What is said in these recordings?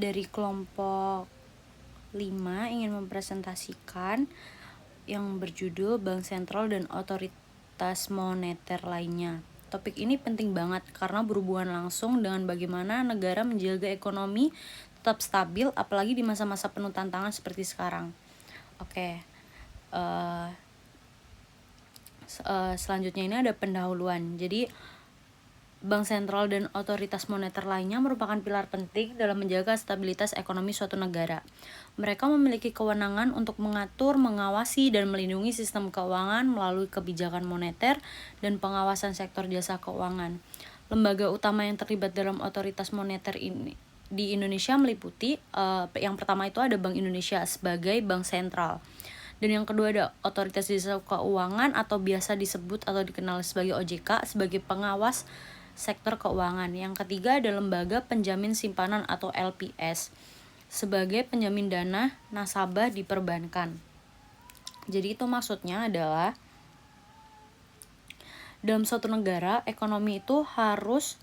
dari kelompok 5 ingin mempresentasikan yang berjudul Bank Sentral dan Otoritas Moneter lainnya. Topik ini penting banget karena berhubungan langsung dengan bagaimana negara menjaga ekonomi tetap stabil, apalagi di masa-masa penuh tantangan seperti sekarang. Oke. Selanjutnya ini ada pendahuluan. Jadi Bank sentral dan otoritas moneter lainnya merupakan pilar penting dalam menjaga stabilitas ekonomi suatu negara. Mereka memiliki kewenangan untuk mengatur, mengawasi, dan melindungi sistem keuangan melalui kebijakan moneter dan pengawasan sektor jasa keuangan. Lembaga utama yang terlibat dalam otoritas moneter ini di Indonesia meliputi yang pertama itu ada Bank Indonesia sebagai bank sentral. Dan yang kedua ada Otoritas Jasa Keuangan atau biasa disebut atau dikenal sebagai OJK sebagai pengawas sektor keuangan. Yang ketiga ada Lembaga Penjamin Simpanan atau LPS sebagai penjamin dana nasabah di perbankan. Jadi itu maksudnya adalah dalam suatu negara ekonomi itu harus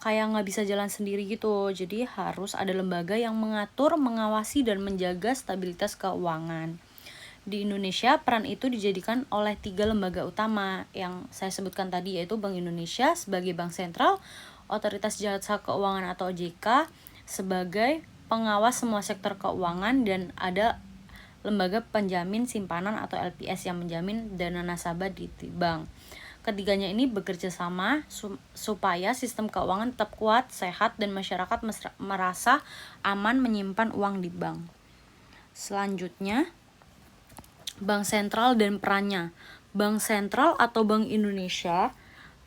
kayak nggak bisa jalan sendiri gitu. Jadi harus ada lembaga yang mengatur, mengawasi, dan menjaga stabilitas keuangan. Di Indonesia, peran itu dijadikan oleh 3 lembaga utama yang saya sebutkan tadi, yaitu Bank Indonesia sebagai bank sentral, Otoritas Jasa Keuangan atau OJK sebagai pengawas semua sektor keuangan, dan ada Lembaga Penjamin Simpanan atau LPS yang menjamin dana nasabah di bank. Ketiganya ini bekerja sama supaya sistem keuangan tetap kuat, sehat, dan masyarakat merasa aman menyimpan uang di bank. Selanjutnya, Bank Sentral dan perannya. Bank Sentral atau Bank Indonesia.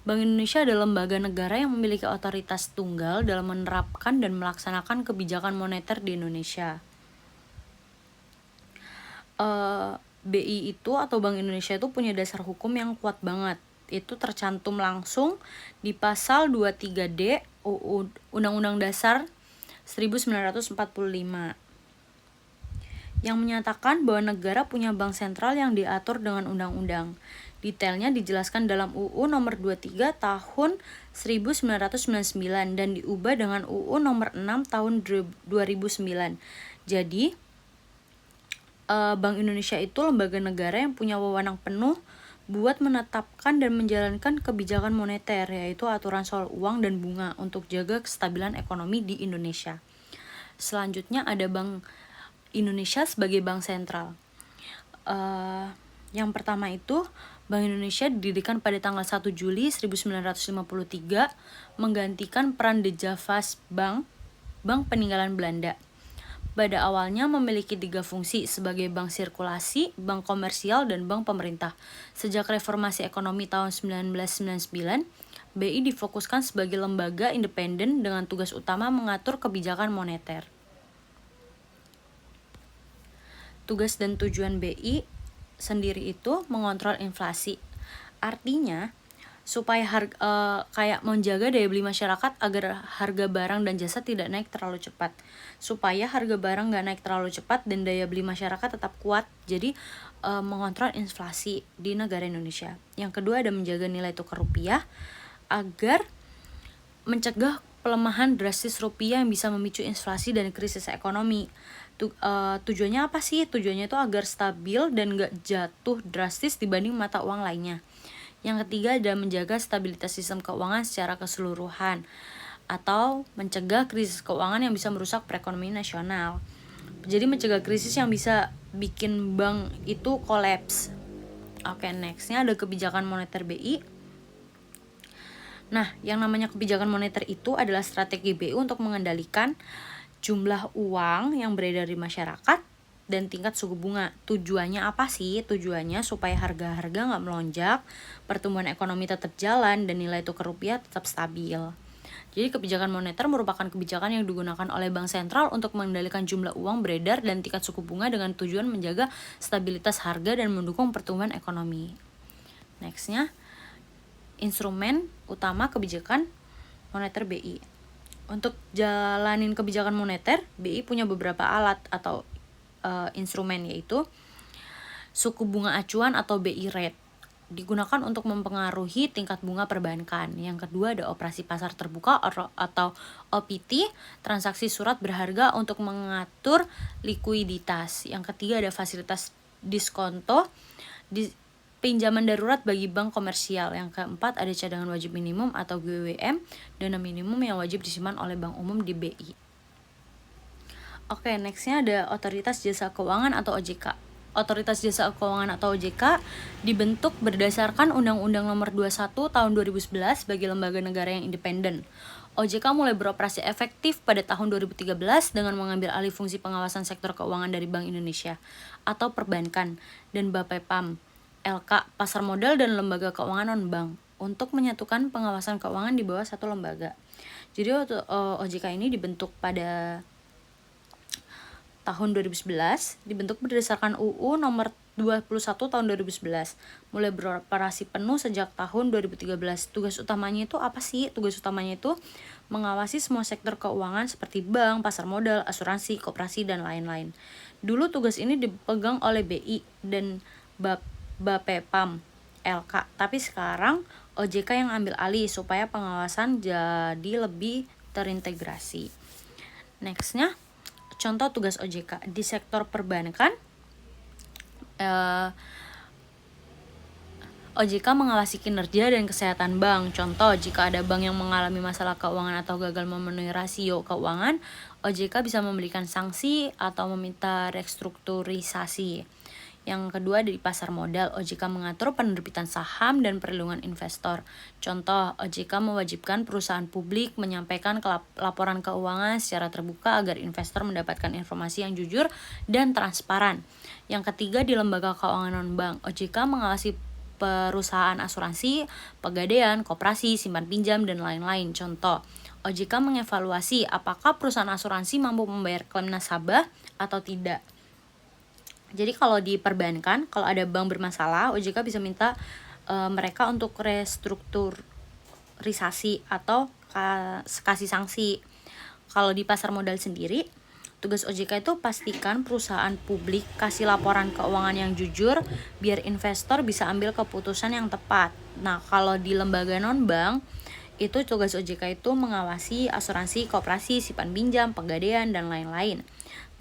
Bank Indonesia adalah lembaga negara yang memiliki otoritas tunggal dalam menerapkan dan melaksanakan kebijakan moneter di Indonesia. BI itu atau Bank Indonesia itu punya dasar hukum yang kuat banget. Itu tercantum langsung di pasal 23D Undang-Undang Dasar 1945 yang menyatakan bahwa negara punya bank sentral yang diatur dengan undang-undang. Detailnya dijelaskan dalam UU nomor 23 tahun 1999 dan diubah dengan UU nomor 6 tahun 2009. Jadi, Bank Indonesia itu lembaga negara yang punya wewenang penuh buat menetapkan dan menjalankan kebijakan moneter, yaitu aturan soal uang dan bunga untuk jaga kestabilan ekonomi di Indonesia. Selanjutnya ada Bank Indonesia sebagai bank sentral. Yang pertama itu Bank Indonesia didirikan pada tanggal 1 Juli 1953 menggantikan peran De Javas Bank peninggalan Belanda. Pada awalnya memiliki 3 fungsi sebagai bank sirkulasi, bank komersial, dan bank pemerintah. Sejak reformasi ekonomi tahun 1999, BI difokuskan sebagai lembaga independen dengan tugas utama mengatur kebijakan moneter. Tugas dan tujuan BI sendiri itu mengontrol inflasi. Artinya, supaya kayak menjaga daya beli masyarakat agar harga barang dan jasa tidak naik terlalu cepat. Supaya harga barang nggak naik terlalu cepat dan daya beli masyarakat tetap kuat. Jadi mengontrol inflasi di negara Indonesia. Yang kedua ada menjaga nilai tukar rupiah agar mencegah pelemahan drastis rupiah yang bisa memicu inflasi dan krisis ekonomi. Tujuannya apa sih? Tujuannya itu agar stabil dan nggak jatuh drastis dibanding mata uang lainnya. Yang ketiga adalah menjaga stabilitas sistem keuangan secara keseluruhan atau mencegah krisis keuangan yang bisa merusak perekonomian nasional. Jadi mencegah krisis yang bisa bikin bank itu kolaps. Oke, nextnya ada kebijakan moneter BI. Nah, yang namanya kebijakan moneter itu adalah strategi BI untuk mengendalikan jumlah uang yang beredar di masyarakat dan tingkat suku bunga. Tujuannya apa sih? Tujuannya supaya harga-harga nggak melonjak, pertumbuhan ekonomi tetap jalan, dan nilai tukar rupiah tetap stabil. Jadi kebijakan moneter merupakan kebijakan yang digunakan oleh bank sentral untuk mengendalikan jumlah uang beredar dan tingkat suku bunga dengan tujuan menjaga stabilitas harga dan mendukung pertumbuhan ekonomi. Nextnya, instrumen utama kebijakan moneter BI. Untuk jalanin kebijakan moneter, BI punya beberapa alat atau instrumen, yaitu suku bunga acuan atau BI rate. digunakan untuk mempengaruhi tingkat bunga perbankan. Yang kedua ada operasi pasar terbuka atau OPT, transaksi surat berharga untuk mengatur likuiditas. Yang ketiga ada fasilitas diskonto, pinjaman darurat bagi bank komersial. Yang keempat ada cadangan wajib minimum atau GWM, dana minimum yang wajib disimpan oleh bank umum di BI. Oke, nextnya ada Otoritas Jasa Keuangan atau OJK. Otoritas Jasa Keuangan atau OJK dibentuk berdasarkan Undang-Undang Nomor 21 Tahun 2011 sebagai lembaga negara yang independen. OJK mulai beroperasi efektif pada tahun 2013 dengan mengambil alih fungsi pengawasan sektor keuangan dari Bank Indonesia atau perbankan dan Bapepam, LK, pasar modal dan lembaga keuangan non-bank untuk menyatukan pengawasan keuangan di bawah satu lembaga. Jadi OJK ini dibentuk pada tahun 2011, dibentuk berdasarkan UU nomor 21 tahun 2011. Mulai beroperasi penuh sejak tahun 2013. Tugas utamanya itu apa sih? Tugas utamanya itu mengawasi semua sektor keuangan seperti bank, pasar modal, asuransi, koperasi, dan lain-lain. Dulu tugas ini dipegang oleh BI dan Bapepam, LK. Tapi sekarang OJK yang ambil alih supaya pengawasan jadi lebih terintegrasi. Nextnya, contoh tugas OJK di sektor perbankan, OJK mengawasi kinerja dan kesehatan bank. Contoh, jika ada bank yang mengalami masalah keuangan atau gagal memenuhi rasio keuangan, OJK bisa memberikan sanksi atau meminta restrukturisasi. Yang kedua dari pasar modal, OJK mengatur penerbitan saham dan perlindungan investor. Contoh, OJK mewajibkan perusahaan publik menyampaikan laporan keuangan secara terbuka agar investor mendapatkan informasi yang jujur dan transparan. Yang ketiga di lembaga keuangan non-bank, OJK mengawasi perusahaan asuransi, pegadaian, koperasi, simpan pinjam, dan lain-lain. Contoh, OJK mengevaluasi apakah perusahaan asuransi mampu membayar klaim nasabah atau tidak. Jadi kalau di perbankan, kalau ada bank bermasalah, OJK bisa minta mereka untuk restrukturisasi atau kasih sanksi. Kalau di pasar modal sendiri, tugas OJK itu pastikan perusahaan publik kasih laporan keuangan yang jujur biar investor bisa ambil keputusan yang tepat. Nah, kalau di lembaga non-bank, itu tugas OJK itu mengawasi asuransi, koperasi, simpan pinjam, pegadaian, dan lain-lain.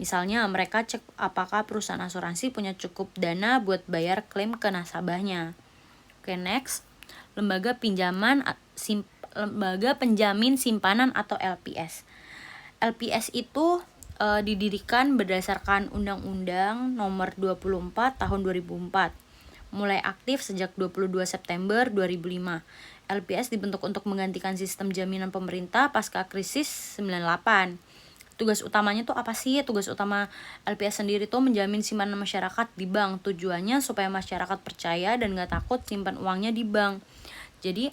Misalnya mereka cek apakah perusahaan asuransi punya cukup dana buat bayar klaim ke nasabahnya. Oke, next. Lembaga Penjamin Simpanan atau LPS. LPS itu didirikan berdasarkan Undang-Undang Nomor 24 Tahun 2004. Mulai aktif sejak 22 September 2005. LPS dibentuk untuk menggantikan sistem jaminan pemerintah pasca krisis 98. Tugas utamanya tuh apa sih? Tugas utama LPS sendiri tuh menjamin simpanan masyarakat di bank. Tujuannya supaya masyarakat percaya dan gak takut simpan uangnya di bank. Jadi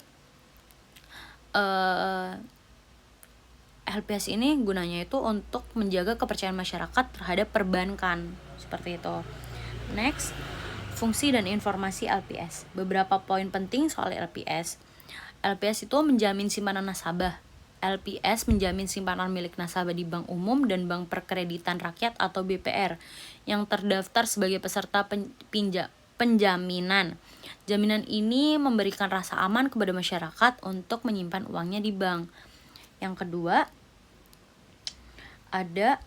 LPS ini gunanya itu untuk menjaga kepercayaan masyarakat terhadap perbankan. Seperti itu. Next, fungsi dan informasi LPS. Beberapa poin penting soal LPS. LPS itu menjamin simpanan nasabah. LPS menjamin simpanan milik nasabah di bank umum dan bank perkreditan rakyat atau BPR yang terdaftar sebagai peserta penjaminan. Jaminan ini memberikan rasa aman kepada masyarakat untuk menyimpan uangnya di bank. Yang kedua, ada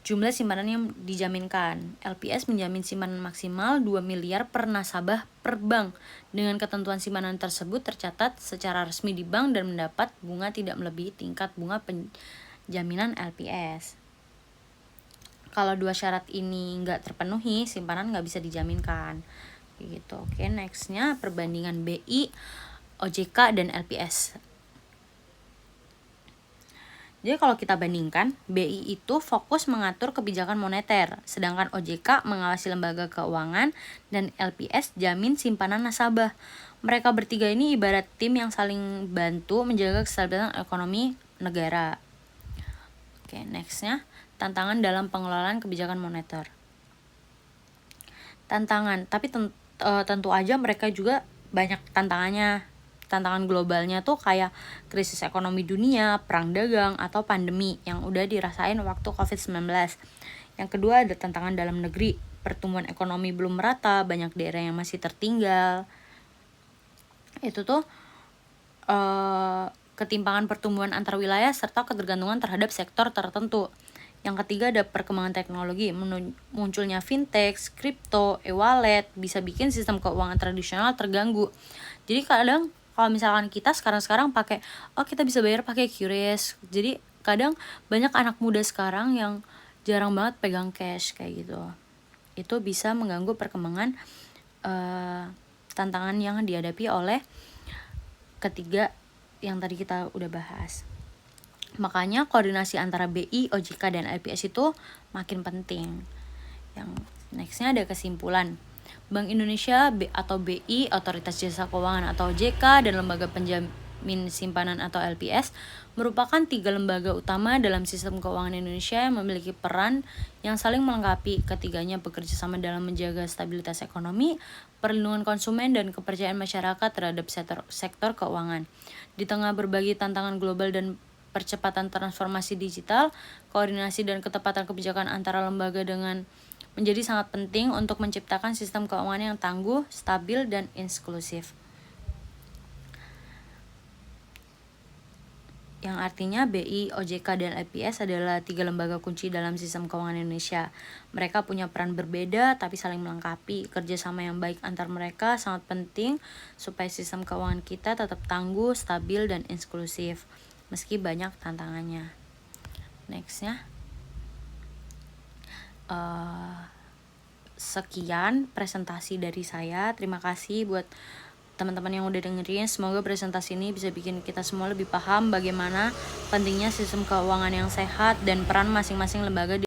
jumlah simpanan yang dijaminkan. LPS menjamin simpanan maksimal 2 miliar per nasabah per bank. Dengan ketentuan simpanan tersebut tercatat secara resmi di bank dan mendapat bunga tidak melebihi tingkat bunga penjaminan LPS. Kalau dua syarat ini nggak terpenuhi, simpanan nggak bisa dijaminkan. Gitu. Oke, nextnya perbandingan BI, OJK, dan LPS. Jadi kalau kita bandingkan, BI itu fokus mengatur kebijakan moneter, sedangkan OJK mengawasi lembaga keuangan dan LPS jamin simpanan nasabah. Mereka bertiga ini ibarat tim yang saling bantu menjaga kestabilitas ekonomi negara. Oke, nextnya tantangan dalam pengelolaan kebijakan moneter. Tantangan, tapi tentu aja mereka juga banyak tantangannya. Tantangan globalnya tuh kayak krisis ekonomi dunia, perang dagang, atau pandemi yang udah dirasain waktu COVID-19. Yang kedua ada tantangan dalam negeri. pertumbuhan ekonomi belum merata, banyak daerah yang masih tertinggal. Itu tuh ketimpangan pertumbuhan antar wilayah serta ketergantungan terhadap sektor tertentu. Yang ketiga ada perkembangan teknologi, munculnya fintech, kripto, e-wallet bisa bikin sistem keuangan tradisional terganggu. Jadi kadang kalau misalkan kita sekarang pakai, kita bisa bayar pakai QRIS. Jadi kadang banyak anak muda sekarang yang jarang banget pegang cash kayak gitu. Itu bisa mengganggu perkembangan tantangan yang dihadapi oleh ketiga yang tadi kita udah bahas. Makanya koordinasi antara BI, OJK, dan LPS itu makin penting. Yang nextnya ada kesimpulan. Bank Indonesia atau BI, Otoritas Jasa Keuangan atau OJK, dan Lembaga Penjamin Simpanan atau LPS merupakan 3 lembaga utama dalam sistem keuangan Indonesia yang memiliki peran yang saling melengkapi. Ketiganya bekerja sama dalam menjaga stabilitas ekonomi, perlindungan konsumen, dan kepercayaan masyarakat terhadap sektor keuangan. Di tengah berbagai tantangan global dan percepatan transformasi digital, koordinasi dan ketepatan kebijakan antara lembaga menjadi sangat penting untuk menciptakan sistem keuangan yang tangguh, stabil, dan inklusif. Yang artinya BI, OJK, dan LPS adalah 3 lembaga kunci dalam sistem keuangan Indonesia. Mereka punya peran berbeda tapi saling melengkapi. Kerjasama yang baik antar mereka sangat penting supaya sistem keuangan kita tetap tangguh, stabil, dan inklusif meski banyak tantangannya. Nextnya, sekian presentasi dari saya. Terima kasih buat teman-teman yang udah dengerin. Semoga presentasi ini bisa bikin kita semua lebih paham bagaimana pentingnya sistem keuangan yang sehat dan peran masing-masing lembaga